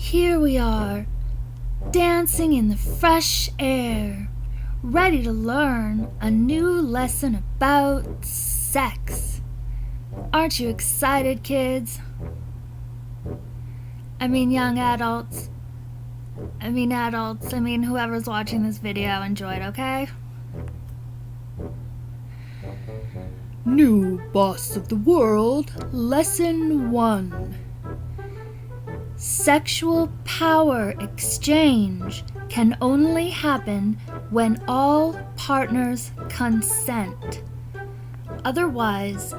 Here we are, dancing in the fresh air, ready to learn a new lesson about sex. Aren't you excited, kids? I mean young adults. I mean whoever's watching this video, enjoy it, okay? New Boss of the World, Lesson 1. Sexual power exchange can only happen when all partners consent. Otherwise,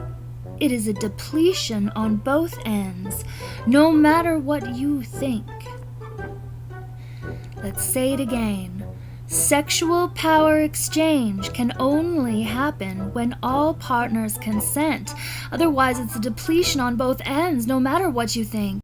it is a depletion on both ends, no matter what you think. Let's say it again. Sexual power exchange can only happen when all partners consent. Otherwise, it's a depletion on both ends, no matter what you think.